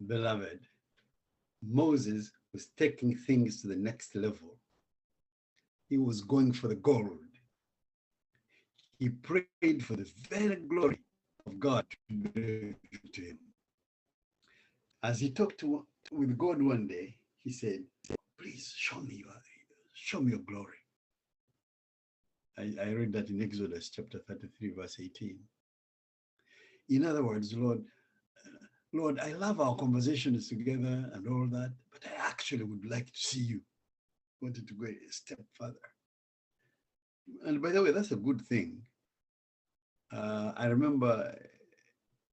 Beloved, Moses was taking things to the next level. He was going for the gold. He prayed for the very glory of God to be revealed to him. As he talked with God one day, he said, please show me your glory. I read that in Exodus chapter 33, verse 18. In other words, Lord, I love our conversations together and all that, but I actually would like to see you. Wanted to go a step further. And by the way, that's a good thing. I remember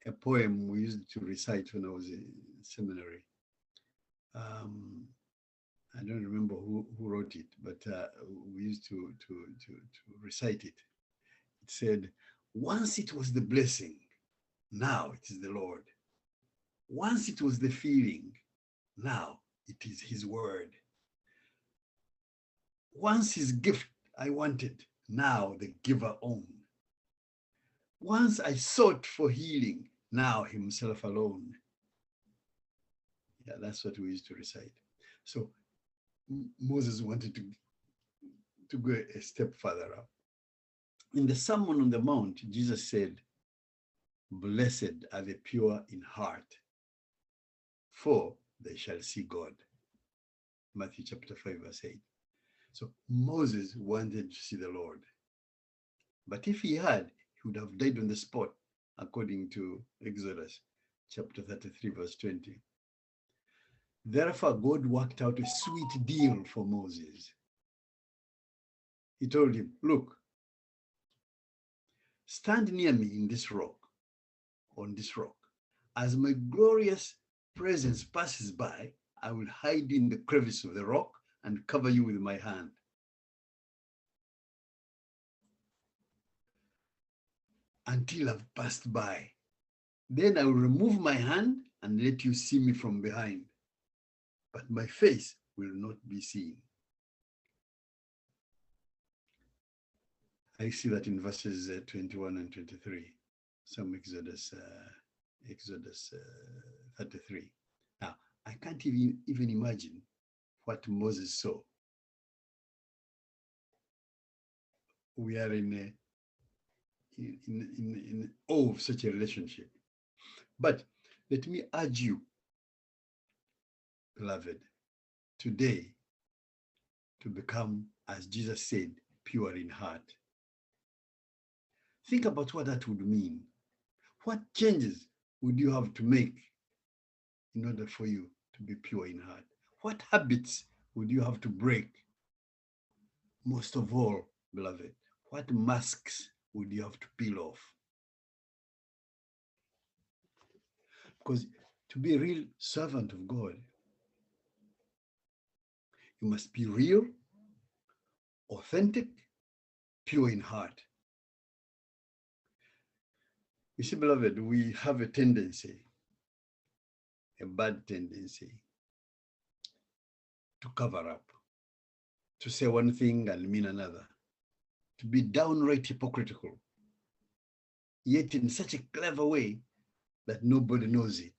a poem we used to recite when I was in seminary. I don't remember who wrote it, but we used to recite it. It said, once it was the blessing, now it is the Lord. Once it was the feeling, now it is his word. Once his gift I wanted, now the giver own. Once I sought for healing, now himself alone. Yeah, that's what we used to recite. So Moses wanted to go a step further up. In the Sermon on the Mount, Jesus said, blessed are the pure in heart, for they shall see God. Matthew chapter 5, verse 8. So Moses wanted to see the Lord. But if he had, he would have died on the spot, according to Exodus chapter 33, verse 20. Therefore, God worked out a sweet deal for Moses. He told him, look, stand near me in this rock, on this rock. As my glorious presence passes by, I will hide in the crevice of the rock and cover you with my hand. Until I've passed by. Then I will remove my hand and let you see me from behind. But my face will not be seen. I see that in verses 21 and 23, some Exodus 33. Now, I can't even imagine what Moses saw. We are in awe of such a relationship. But let me urge you, beloved, today to become, as Jesus said, pure in heart. Think about what that would mean. What changes would you have to make in order for you to be pure in heart? What habits would you have to break? Most of all, beloved, what masks would you have to peel off? Because to be a real servant of God, you must be real, authentic, pure in heart. You see, beloved, we have a tendency, a bad tendency, to cover up, to say one thing and mean another, to be downright hypocritical, yet in such a clever way that nobody knows it.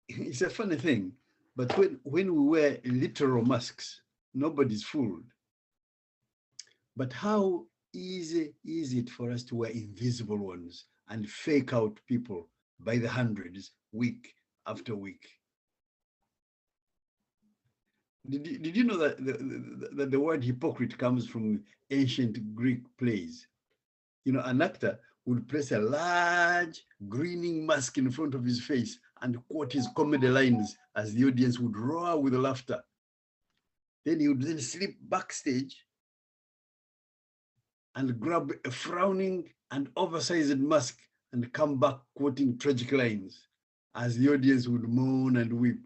It's a funny thing, but when we wear literal masks, nobody's fooled. But how easy is it for us to wear invisible ones and fake out people by the hundreds, week after week? Did you know that the word hypocrite comes from ancient Greek plays? You know, an actor would place a large grinning mask in front of his face and quote his comedy lines as the audience would roar with laughter. Then he would then slip backstage and grab a frowning and oversized mask and come back quoting tragic lines as the audience would moan and weep.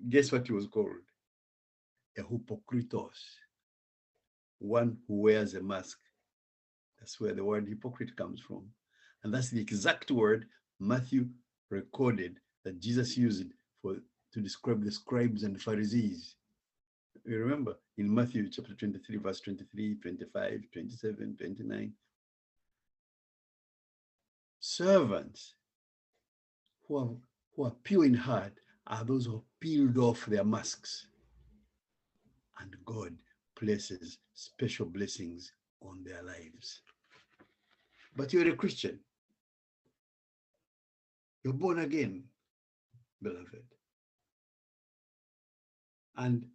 Guess what he was called? A hypocritos, one who wears a mask. That's where the word hypocrite comes from. And that's the exact word Matthew recorded that Jesus used to describe the scribes and Pharisees. You remember in Matthew chapter 23, verse 23, 25, 27, 29. Servants who are pure in heart are those who peeled off their masks, and God places special blessings on their lives. But you're a Christian. You're born again, beloved. And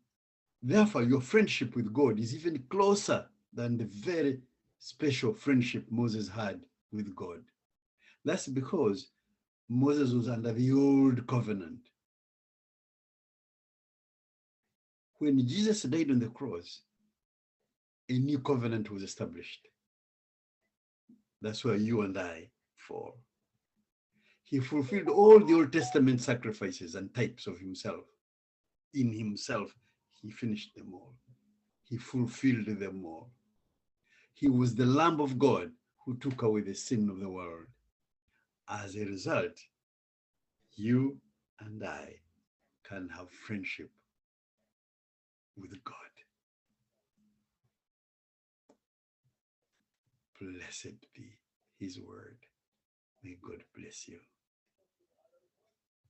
therefore, your friendship with God is even closer than the very special friendship Moses had with God. That's because Moses was under the old covenant. When Jesus died on the cross, a new covenant was established. That's where you and I fall. He fulfilled all the Old Testament sacrifices and types of himself. In himself, he finished them all. He fulfilled them all. He was the Lamb of God who took away the sin of the world. As a result, you and I can have friendship with God. Blessed be his word. May God bless you.